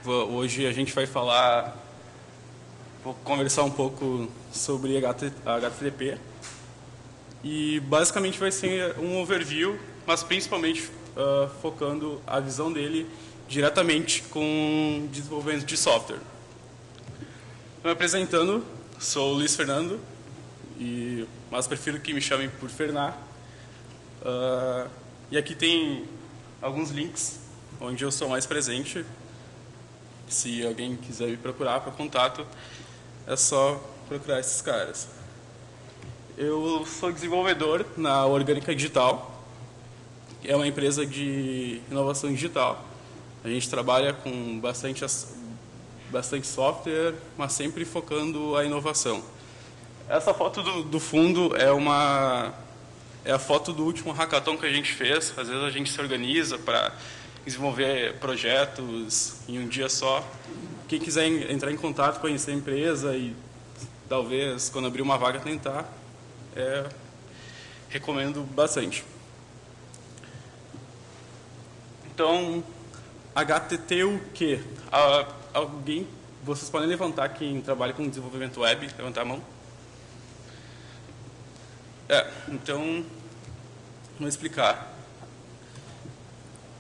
Hoje a gente vai vou conversar um pouco sobre HTTP e basicamente vai ser um overview, mas principalmente focando a visão dele diretamente com desenvolvimento de software. Me apresentando, sou o Luiz Fernando, mas prefiro que me chamem por Ferná. E aqui tem alguns links onde eu sou mais presente. Se alguém quiser me procurar para contato, é só procurar esses caras. Eu sou desenvolvedor na Orgânica Digital, que é uma empresa de inovação digital. A gente trabalha com bastante software, mas sempre focando a inovação. Essa foto do fundo é a foto do último hackathon que a gente fez. Às vezes a gente se organiza para desenvolver projetos em um dia só. Quem quiser entrar em contato, conhecer a empresa e talvez, quando abrir uma vaga, tentar, recomendo bastante. Então, HTT o quê? Vocês podem levantar quem trabalha com desenvolvimento web, levantar a mão. Então, vamos explicar.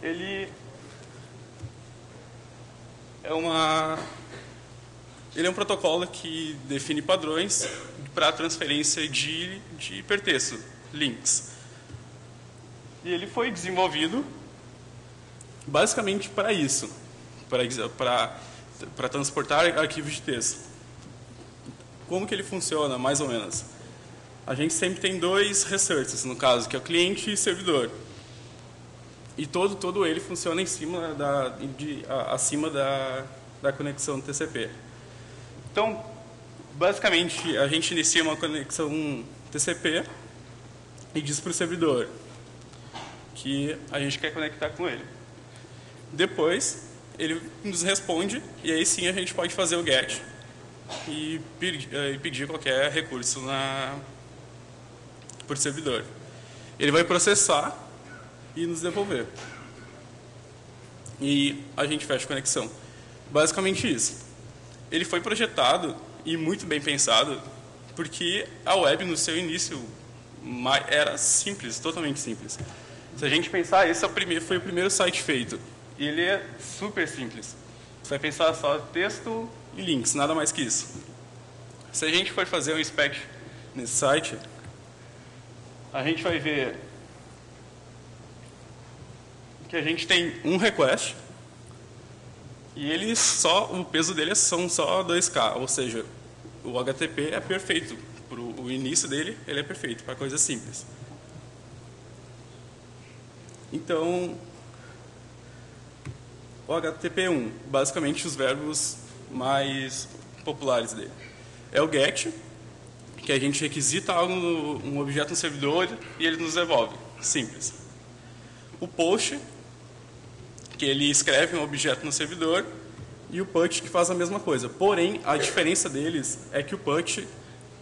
Ele é um protocolo que define padrões para transferência de hipertexto, links. E ele foi desenvolvido basicamente para isso, para transportar arquivos de texto. Como que ele funciona, mais ou menos? A gente sempre tem dois resources, no caso, que é o cliente e servidor. E todo ele funciona acima da conexão TCP. Então, basicamente, a gente inicia uma conexão TCP e diz para o servidor que a gente quer conectar com ele. Depois, ele nos responde e aí sim a gente pode fazer o GET e pedir qualquer recurso por servidor. Ele vai processar e nos devolver. E a gente fecha a conexão. Basicamente isso. Ele foi projetado e muito bem pensado porque a web no seu início era simples, totalmente simples. Se a gente pensar, esse foi o primeiro site feito. E ele é super simples. Você vai pensar só texto e links, nada mais que isso. Se a gente for fazer um inspect nesse site, a gente vai ver que a gente tem um request e o peso dele são só 2K, ou seja, o HTTP é perfeito. O início dele, ele é perfeito para coisas simples. Então, o HTTP1, basicamente os verbos mais populares dele. É o GET, que a gente requisita um objeto no servidor e ele nos devolve. Simples. O POST, que ele escreve um objeto no servidor, e o PUT, que faz a mesma coisa. Porém, a diferença deles é que o PUT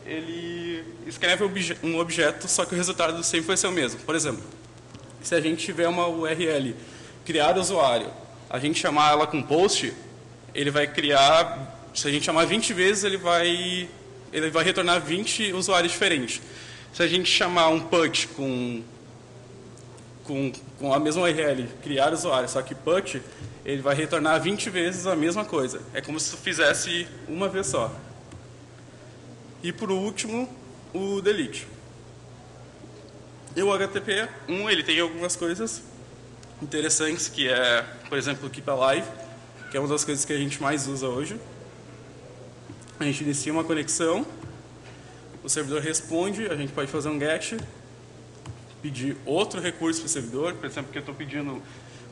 ele escreve um objeto, só que o resultado sempre vai ser o mesmo. Por exemplo, se a gente tiver uma URL criar usuário, a gente chamar ela com POST, ele vai criar, se a gente chamar 20 vezes, ele vai retornar 20 usuários diferentes. Se a gente chamar um PUT com a mesma URL, criar usuário, só que PUT, ele vai retornar 20 vezes a mesma coisa. É como se fizesse uma vez só. E por último, o delete. E o HTTP1, ele tem algumas coisas interessantes, que é, por exemplo, o Keep Alive, que é uma das coisas que a gente mais usa hoje. A gente inicia uma conexão, o servidor responde, a gente pode fazer um GET, pedir outro recurso para o servidor, por exemplo, que eu estou pedindo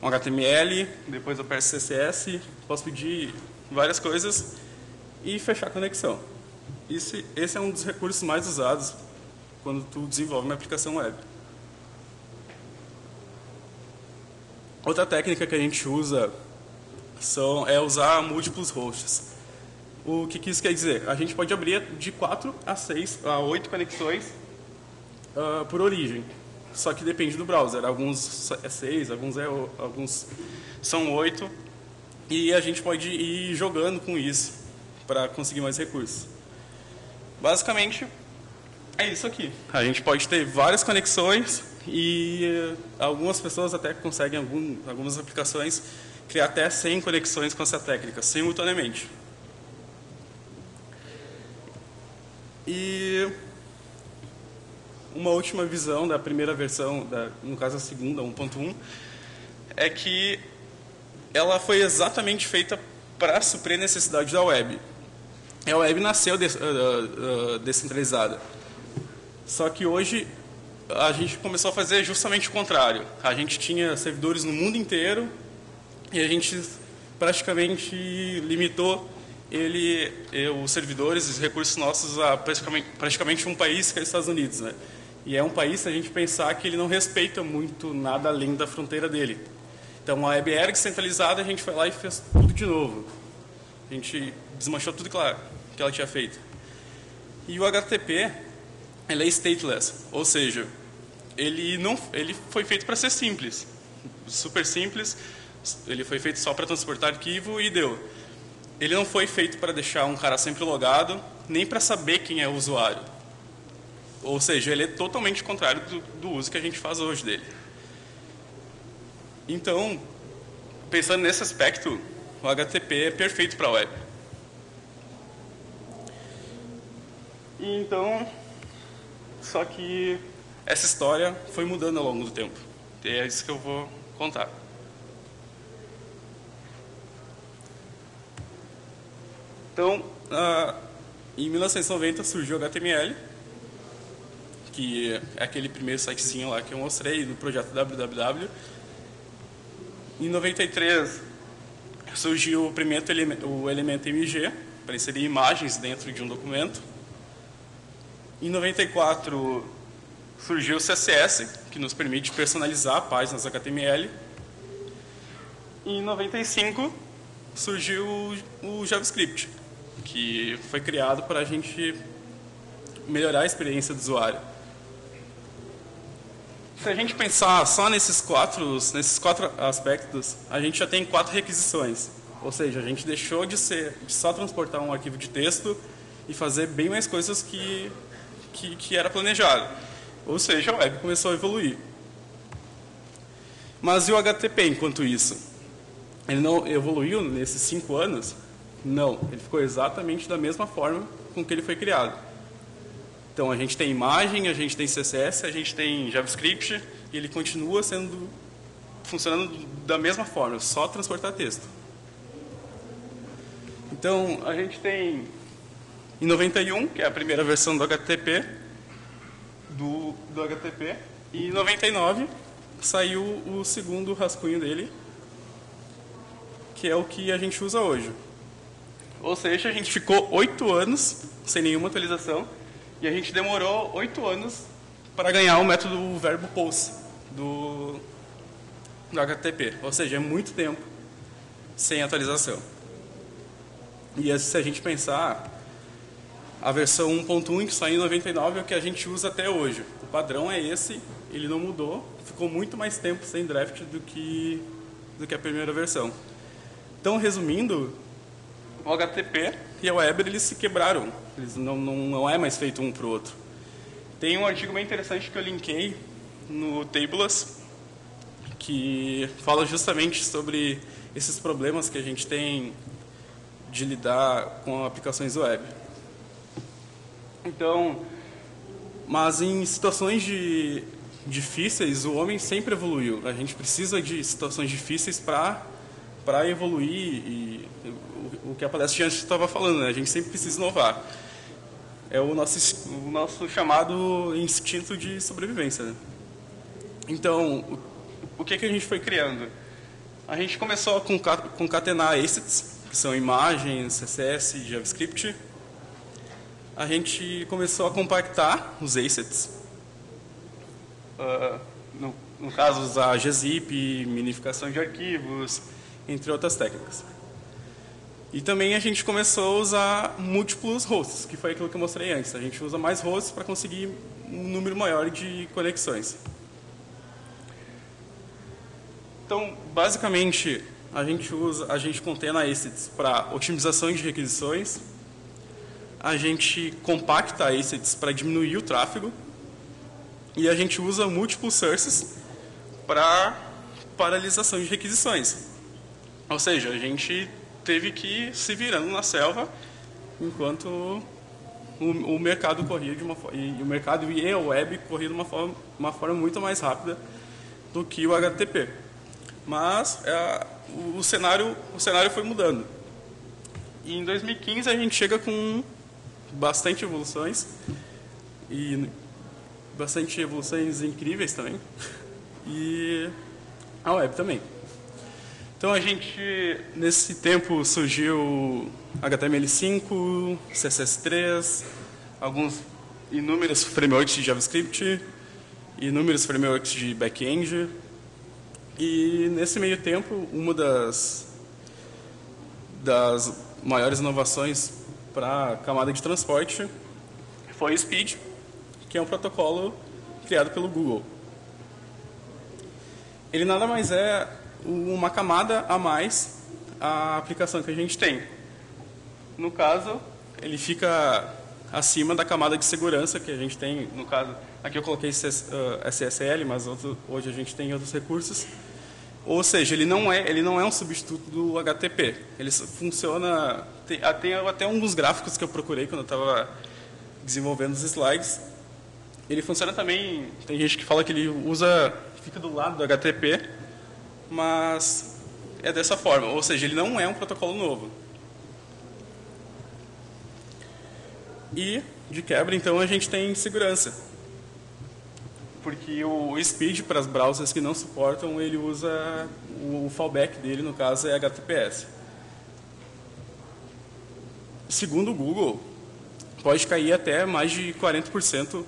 um HTML, depois eu peço CSS, posso pedir várias coisas e fechar a conexão. Esse é um dos recursos mais usados quando tu desenvolve uma aplicação web. Outra técnica que a gente usa é usar múltiplos hosts. O que isso quer dizer? A gente pode abrir de 4 a 8 conexões por origem. Só que depende do browser. Alguns é 6, alguns são 8. e a gente pode ir jogando com isso para conseguir mais recursos. Basicamente, é isso aqui. A gente pode ter várias conexões e algumas pessoas até conseguem, algumas aplicações, criar até 100 conexões com essa técnica, simultaneamente. E uma última visão da primeira versão, no caso a segunda, 1.1, é que ela foi exatamente feita para suprir a necessidade da web. A web nasceu descentralizada. Só que hoje a gente começou a fazer justamente o contrário. A gente tinha servidores no mundo inteiro e a gente praticamente limitou os servidores, os recursos nossos a praticamente um país, que é os Estados Unidos, né? E é um país, se a gente pensar, que ele não respeita muito nada além da fronteira dele. Então, a web era descentralizada, a gente foi lá e fez tudo de novo. A gente desmanchou tudo que ela tinha feito. E o HTTP, ele é stateless, ou seja, ele foi feito para ser simples, super simples. Ele foi feito só para transportar arquivo e deu. Ele não foi feito para deixar um cara sempre logado, nem para saber quem é o usuário. Ou seja, ele é totalmente contrário do uso que a gente faz hoje dele. Então, pensando nesse aspecto, o HTTP é perfeito para a web. E então, só que essa história foi mudando ao longo do tempo. E é isso que eu vou contar. Então, em 1990 surgiu o HTML, que é aquele primeiro sitezinho lá que eu mostrei, do projeto www. Em 93 surgiu o elemento MG, para inserir imagens dentro de um documento. Em 94 surgiu o CSS, que nos permite personalizar páginas HTML. Em 95 surgiu o JavaScript, que foi criado para a gente melhorar a experiência do usuário. Se a gente pensar só nesses quatro aspectos, a gente já tem 4 requisições. Ou seja, a gente deixou de só transportar um arquivo de texto e fazer bem mais coisas que era planejado. Ou seja, a web começou a evoluir. Mas e o HTTP enquanto isso? Ele não evoluiu nesses 5 anos? Não, ele ficou exatamente da mesma forma com que ele foi criado. Então, a gente tem imagem, a gente tem CSS, a gente tem JavaScript, e ele continua funcionando da mesma forma, só transportar texto. Então, a gente tem, em 91, que é a primeira versão do HTTP, e em 99 saiu o segundo rascunho dele, que é o que a gente usa hoje. Ou seja, a gente ficou 8 anos sem nenhuma atualização, e a gente demorou 8 anos para ganhar o método verbo post do HTTP. Ou seja, é muito tempo sem atualização. E se a gente pensar, a versão 1.1 que saiu em 99 é o que a gente usa até hoje. O padrão é esse, ele não mudou, ficou muito mais tempo sem draft do que a primeira versão. Então, resumindo, o HTTP e a web eles se quebraram. Eles não é mais feito um para o outro. Tem um artigo bem interessante que eu linkei no Tabulas, que fala justamente sobre esses problemas que a gente tem de lidar com aplicações web. Então, mas em situações difíceis, o homem sempre evoluiu. A gente precisa de situações difíceis para evoluir, e o que a palestrante estava falando, né? A gente sempre precisa inovar. É o nosso chamado instinto de sobrevivência, né? Então, o que a gente foi criando? A gente começou a concatenar assets, que são imagens, CSS, JavaScript. A gente começou a compactar os assets. No caso, usar gzip, minificação de arquivos, entre outras técnicas. E também a gente começou a usar múltiplos hosts, que foi aquilo que eu mostrei antes. A gente usa mais hosts para conseguir um número maior de conexões. Então, basicamente, a gente contém assets para otimização de requisições, a gente compacta assets para diminuir o tráfego e a gente usa múltiplos sources para paralisação de requisições. Ou seja, a gente teve que ir se virando na selva enquanto o mercado corria o mercado e a web corria de uma forma muito mais rápida do que o HTTP. Mas o cenário foi mudando. E em 2015 a gente chega com bastante evoluções incríveis também. E a web também. Então a gente, nesse tempo, surgiu HTML5, CSS3, inúmeros frameworks de JavaScript, inúmeros frameworks de back-end. E nesse meio tempo, uma das maiores inovações para a camada de transporte foi o Speed, que é um protocolo criado pelo Google. Ele nada mais é uma camada a mais à aplicação que a gente tem. No caso, ele fica acima da camada de segurança que a gente tem. No caso, aqui eu coloquei SSL, mas hoje a gente tem outros recursos. Ou seja, ele não é um substituto do HTTP. Ele funciona... Tem até alguns gráficos que eu procurei quando eu estava desenvolvendo os slides. Ele funciona também... Tem gente que fala que ele fica do lado do HTTP, mas é dessa forma. Ou seja, ele não é um protocolo novo. E, de quebra, então, a gente tem segurança. Porque o Speed, para as browsers que não suportam, ele usa o fallback dele, no caso, é HTTPS. Segundo o Google, pode cair até mais de 40%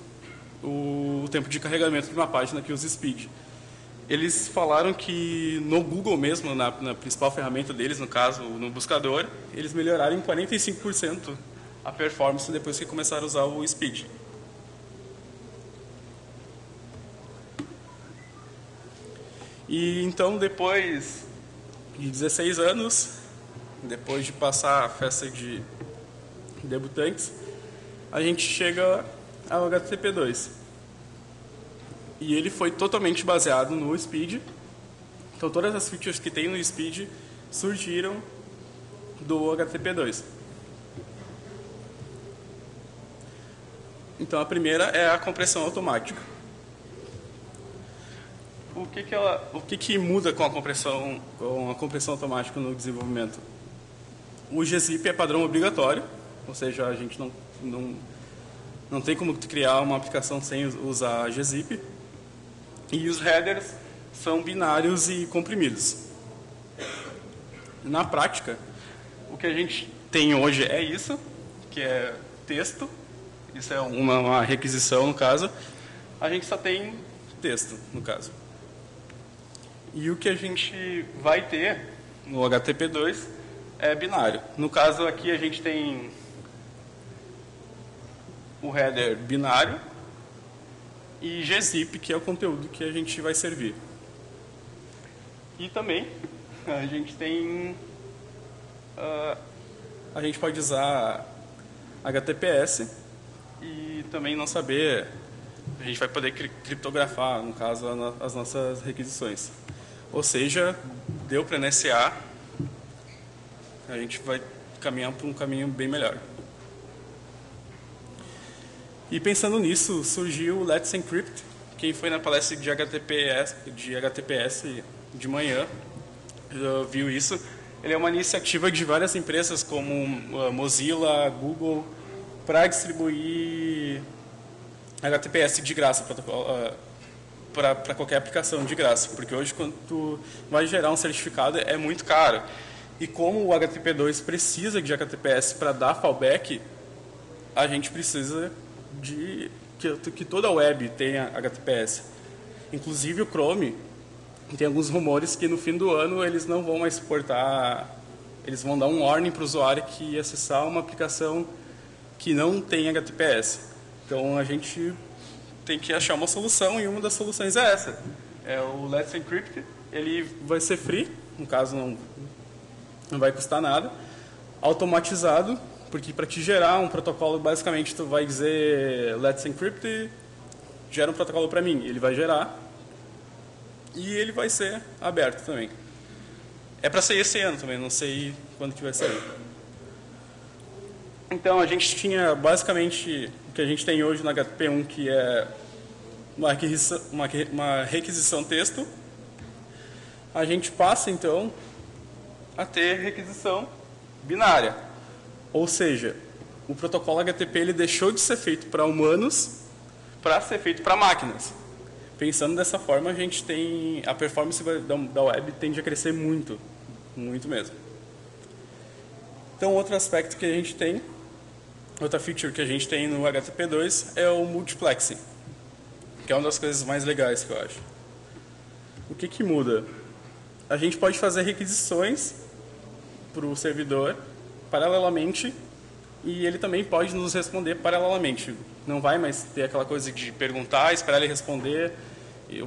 o tempo de carregamento de uma página que usa Speed. Eles falaram que no Google mesmo, na principal ferramenta deles, no caso, no buscador, eles melhoraram em 45% a performance depois que começaram a usar o Speed. E então, depois de 16 anos, depois de passar a festa de debutantes, a gente chega ao HTTP2. E ele foi totalmente baseado no Speed. Então, todas as features que tem no Speed surgiram do HTTP2. Então, a primeira é a compressão automática. O que muda com a compressão automática no desenvolvimento? O gzip é padrão obrigatório, ou seja, a gente não tem como criar uma aplicação sem usar gzip. E os headers são binários e comprimidos. Na prática, o que a gente tem hoje é isso, que é texto. Isso é uma requisição, no caso. A gente só tem texto, no caso. E o que a gente vai ter no HTTP2 é binário. No caso aqui a gente tem o header binário e gzip, que é o conteúdo que a gente vai servir. E também a gente tem... a gente pode usar HTTPS e também não saber... A gente vai poder criptografar, no caso, as nossas requisições. Ou seja, deu para NSA, a gente vai caminhar por um caminho bem melhor. E pensando nisso, surgiu o Let's Encrypt. Quem foi na palestra de HTTPS de manhã viu isso. Ele é uma iniciativa de várias empresas como Mozilla, Google, para distribuir HTTPS de graça para qualquer aplicação de graça, porque hoje quando tu vai gerar um certificado é muito caro. E como o HTTP2 precisa de HTTPS para dar fallback, a gente precisa de que toda a web tenha HTTPS. Inclusive o Chrome, tem alguns rumores que no fim do ano eles não vão mais suportar, eles vão dar um warning para o usuário que acessar uma aplicação que não tem HTTPS. Então a gente tem que achar uma solução, e uma das soluções é essa. É o Let's Encrypt. Ele vai ser free, no caso não vai custar nada. Automatizado, porque para te gerar um protocolo, basicamente tu vai dizer let's encrypt, gera um protocolo para mim, ele vai gerar e ele vai ser aberto também. É para sair esse ano também, não sei quando que vai sair. Então a gente tinha basicamente o que a gente tem hoje no HTTP1, que é uma requisição texto. A gente passa então a ter requisição binária. Ou seja, o protocolo HTTP ele deixou de ser feito para humanos para ser feito para máquinas. Pensando dessa forma, a gente tem a performance da web tende a crescer muito, muito mesmo. Então, outro aspecto que a gente tem, outra feature que a gente tem no HTTP2 é o multiplexing, que é uma das coisas mais legais que eu acho. O que muda? A gente pode fazer requisições para o servidor paralelamente e ele também pode nos responder paralelamente. Não vai mais ter aquela coisa de perguntar, esperar ele responder,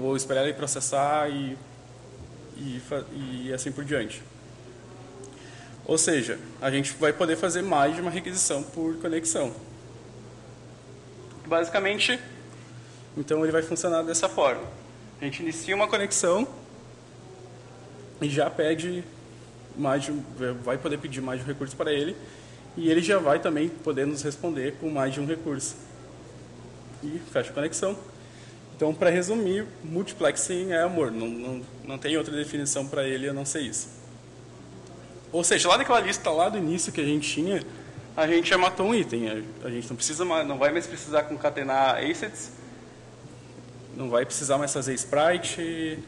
ou esperar ele processar e assim por diante. Ou seja, a gente vai poder fazer mais de uma requisição por conexão. Basicamente, então ele vai funcionar dessa forma. A gente inicia uma conexão e já pede vai poder pedir mais de um recurso para ele e ele já vai também poder nos responder com mais de um recurso. E fecha a conexão. Então, para resumir, multiplexing é amor. Não tem outra definição para ele a não ser isso. Ou seja, lá daquela lista lá do início que a gente tinha, a gente já matou um item. A gente não vai mais precisar concatenar assets, não vai precisar mais fazer sprite,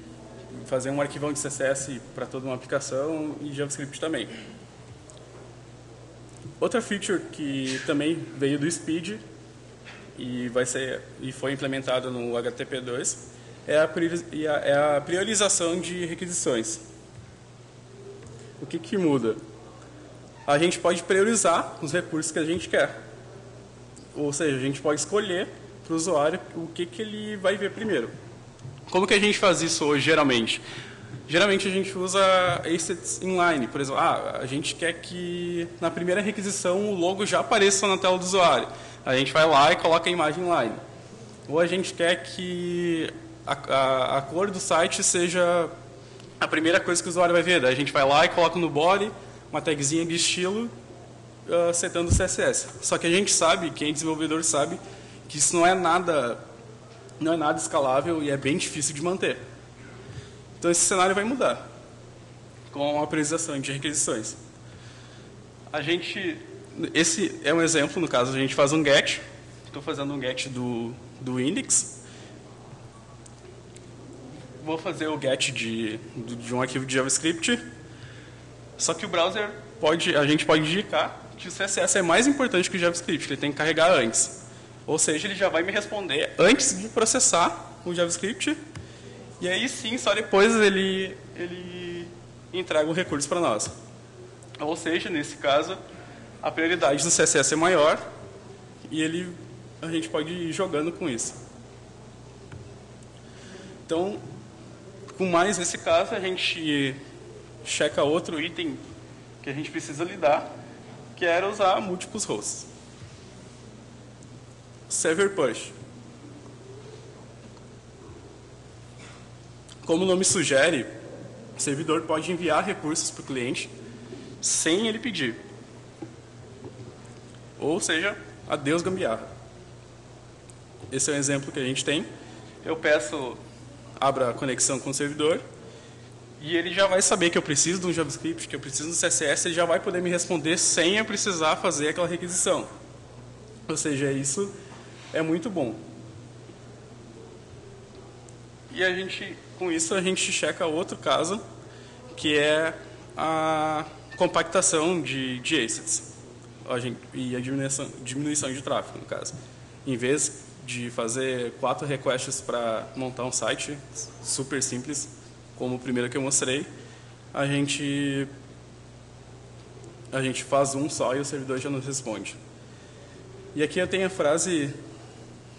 fazer um arquivão de CSS para toda uma aplicação e JavaScript também. Outra feature que também veio do Speed e foi implementada no HTTP2 é a priorização de requisições. O que muda? A gente pode priorizar os recursos que a gente quer. Ou seja, a gente pode escolher para o usuário o que ele vai ver primeiro. Como que a gente faz isso hoje, geralmente? Geralmente a gente usa assets inline. Por exemplo, a gente quer que na primeira requisição o logo já apareça na tela do usuário. A gente vai lá e coloca a imagem inline. Ou a gente quer que a cor do site seja a primeira coisa que o usuário vai ver. Daí a gente vai lá e coloca no body uma tagzinha de estilo setando o CSS. Só que a gente sabe, quem é desenvolvedor sabe, que isso não é nada escalável e é bem difícil de manter. Então esse cenário vai mudar com a priorização de requisições. Esse é um exemplo, no caso a gente faz um get. Estou fazendo um get do index. Vou fazer o get de um arquivo de JavaScript. Só que o browser a gente pode indicar que o CSS é mais importante que o JavaScript, ele tem que carregar antes. Ou seja, ele já vai me responder antes de processar o JavaScript. E aí sim, só depois ele entrega o recurso para nós. Ou seja, nesse caso, a prioridade do CSS é maior e a gente pode ir jogando com isso. Então, com mais nesse caso, a gente checa outro item que a gente precisa lidar, que era usar múltiplos hosts. Server push. Como o nome sugere, o servidor pode enviar recursos para o cliente sem ele pedir. Ou seja, adeus gambiarra. Esse é um exemplo que a gente tem. Eu abra a conexão com o servidor e ele já vai saber que eu preciso de um JavaScript, que eu preciso de um CSS, ele já vai poder me responder sem eu precisar fazer aquela requisição. Ou seja, isso é muito bom. E com isso a gente checa outro caso, que é a compactação de assets e a diminuição de tráfego, no caso. Em vez de fazer 4 requests para montar um site super simples, como o primeiro que eu mostrei, a gente faz um só e o servidor já nos responde. E aqui eu tenho a frase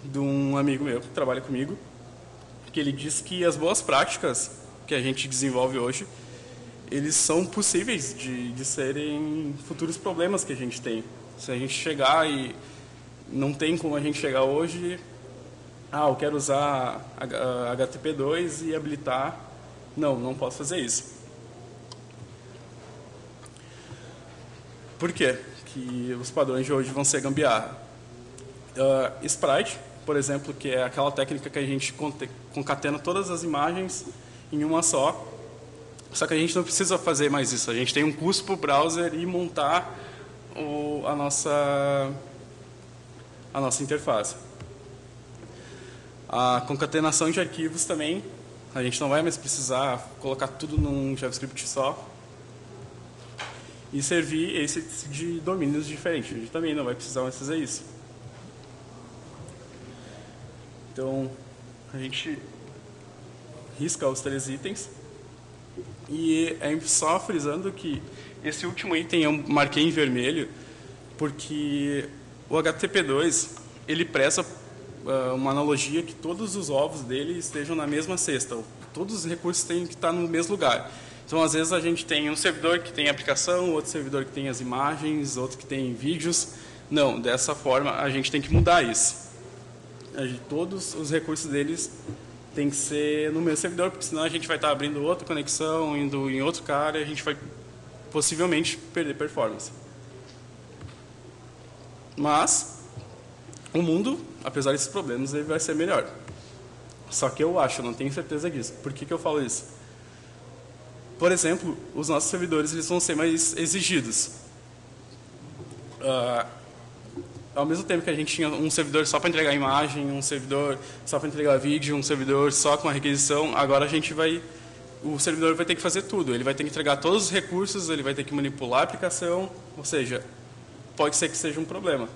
de um amigo meu que trabalha comigo, que ele diz que as boas práticas que a gente desenvolve hoje eles são possíveis de serem futuros problemas que a gente tem. Se a gente chegar e não tem como a gente chegar hoje, eu quero usar HTTP2 e habilitar. Não posso fazer isso. Por quê que os padrões de hoje vão ser gambiarra? Sprite, por exemplo, que é aquela técnica que a gente concatena todas as imagens em uma só. Só que a gente não precisa fazer mais isso. A gente tem um custo para o browser e montar a nossa interface. A concatenação de arquivos também, a gente não vai mais precisar colocar tudo num JavaScript só e servir assets de domínios diferentes. A gente também não vai precisar mais fazer isso. Então, a gente risca os 3 itens. E só frisando que esse último item eu marquei em vermelho porque o HTTP2 ele preza uma analogia que todos os ovos dele estejam na mesma cesta. Todos os recursos têm que estar no mesmo lugar. Então, às vezes, a gente tem um servidor que tem aplicação, outro servidor que tem as imagens, outro que tem vídeos. Não, dessa forma, a gente tem que mudar isso. Todos os recursos deles tem que ser no mesmo servidor, porque senão a gente vai estar abrindo outra conexão, indo em outro cara, e a gente vai possivelmente perder performance. Mas o mundo, apesar desses problemas, ele vai ser melhor. Só que eu não tenho certeza disso. Por que eu falo isso? Por exemplo, os nossos servidores eles vão ser mais exigidos. Ao mesmo tempo que a gente tinha um servidor só para entregar imagem, um servidor só para entregar vídeo, um servidor só com a requisição, agora o servidor vai ter que fazer tudo. Ele vai ter que entregar todos os recursos, ele vai ter que manipular a aplicação, ou seja, pode ser que seja um problema.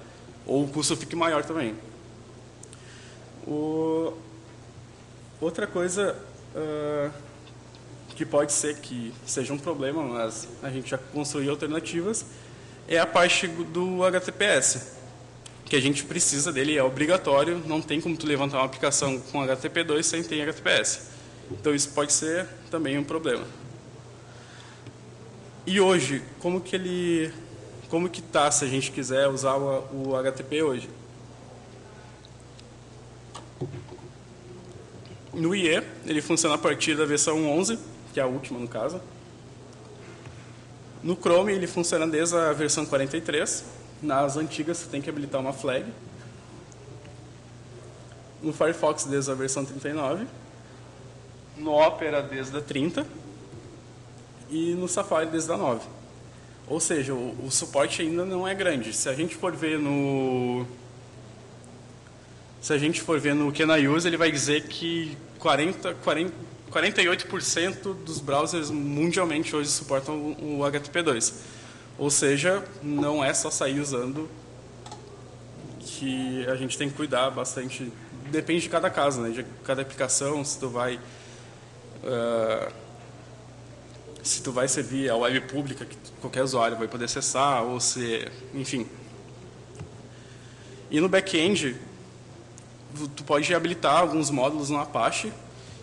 Ou o custo fique maior também. Outra coisa que pode ser que seja um problema, mas a gente já construiu alternativas, é a parte do HTTPS. Que a gente precisa dele, é obrigatório, não tem como tu levantar uma aplicação com HTTP2 sem ter HTTPS. Então isso pode ser também um problema. E hoje, como que está se a gente quiser usar o HTTP hoje? No IE, ele funciona a partir da versão 11, que é a última no caso. No Chrome, ele funciona desde a versão 43. Nas antigas, você tem que habilitar uma flag. No Firefox, desde a versão 39. No Opera, desde a 30. E no Safari, desde a 9. Ou seja, o suporte ainda não é grande. Se a gente for ver no CanIUse, ele vai dizer que 48% dos browsers mundialmente hoje suportam o HTTP2. Ou seja, não é só sair usando, que a gente tem que cuidar bastante. Depende de cada caso, né? De cada aplicação, se tu vai servir a web pública que qualquer usuário vai poder acessar, ou se, enfim. E no back-end, tu pode habilitar alguns módulos no Apache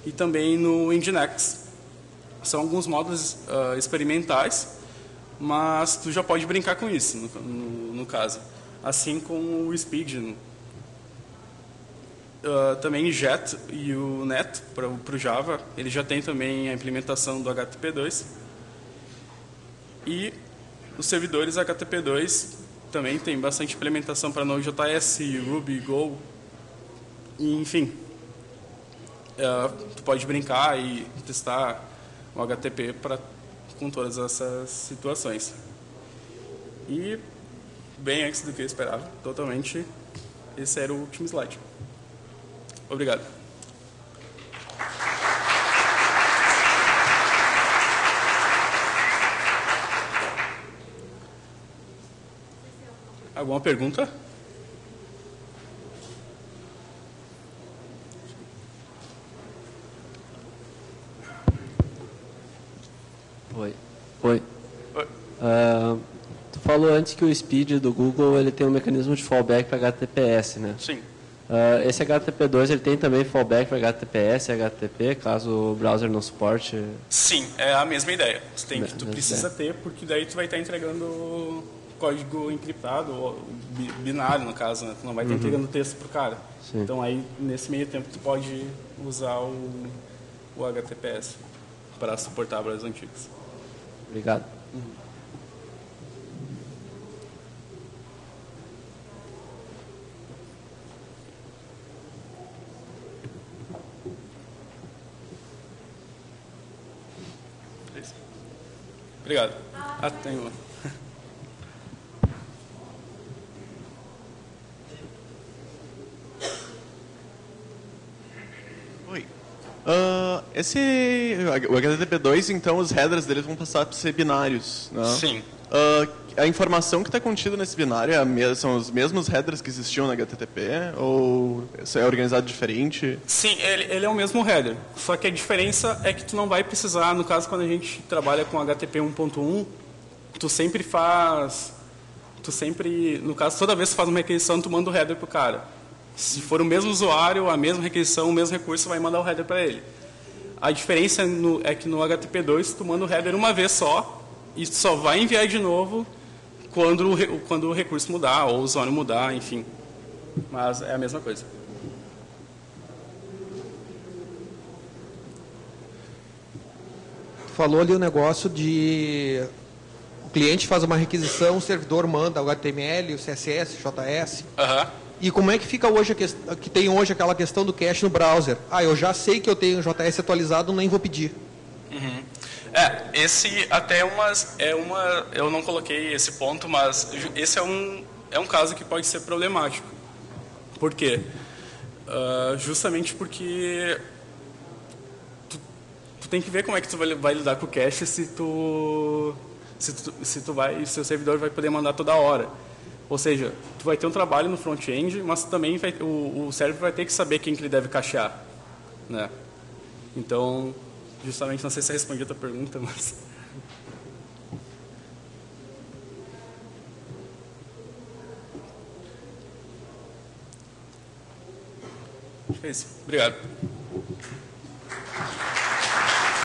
e também no Nginx. São alguns módulos experimentais, mas tu já pode brincar com isso, no caso. Assim como o Speed. Também Jet e o Net, para o Java, ele já tem também a implementação do HTTP2. E os servidores HTTP2 também tem bastante implementação para Node.js, Ruby, Go. E, enfim, tu pode brincar e testar o HTTP com todas essas situações. E, bem antes do que eu esperava, totalmente, esse era o último slide. Obrigado. Alguma pergunta? Oi. Tu falou antes que o Speed do Google ele tem um mecanismo de fallback para HTTPS, né? Sim. Esse HTTP2 ele tem também fallback para HTTPS e HTTP, caso o browser não suporte? Sim, é a mesma ideia. Tu precisa ter, porque daí tu vai estar entregando código encriptado, ou binário no caso, né? Tu não vai estar entregando texto pro cara. Sim. Então aí, nesse meio tempo, tu pode usar o HTTPS para suportar browsers antigos. Obrigado. Obrigado. Tem uma. Oi. O HTTP2, então, os headers deles vão passar a ser binários, né? Sim. A informação que está contida nesse binário são os mesmos headers que existiam no HTTP? Ou isso é organizado diferente? Sim, ele é o mesmo header. Só que a diferença é que tu não vai precisar, no caso, quando a gente trabalha com HTTP 1.1, no caso, toda vez que tu faz uma requisição, tu manda o header pro cara. Se for o mesmo usuário, a mesma requisição, o mesmo recurso, vai mandar o header para ele. A diferença é que no HTTP2 tu manda o header uma vez só e tu só vai enviar de novo quando o recurso mudar ou o usuário mudar, enfim. Mas é a mesma coisa. Tu falou ali o negócio de o cliente faz uma requisição, o servidor manda o HTML, o CSS, o JS. E como é que fica hoje que tem hoje aquela questão do cache no browser? Eu já sei que eu tenho JS atualizado, nem vou pedir. Esse até eu não coloquei esse ponto, mas esse é um caso que pode ser problemático. Por quê? Justamente porque tu tem que ver como é que tu vai lidar com o cache se o seu servidor vai poder mandar toda hora. Ou seja, tu vai ter um trabalho no front-end, mas também o server vai ter que saber quem que ele deve cachear, né? Então, justamente, não sei se eu respondi a tua pergunta, mas... Acho que é isso. Obrigado.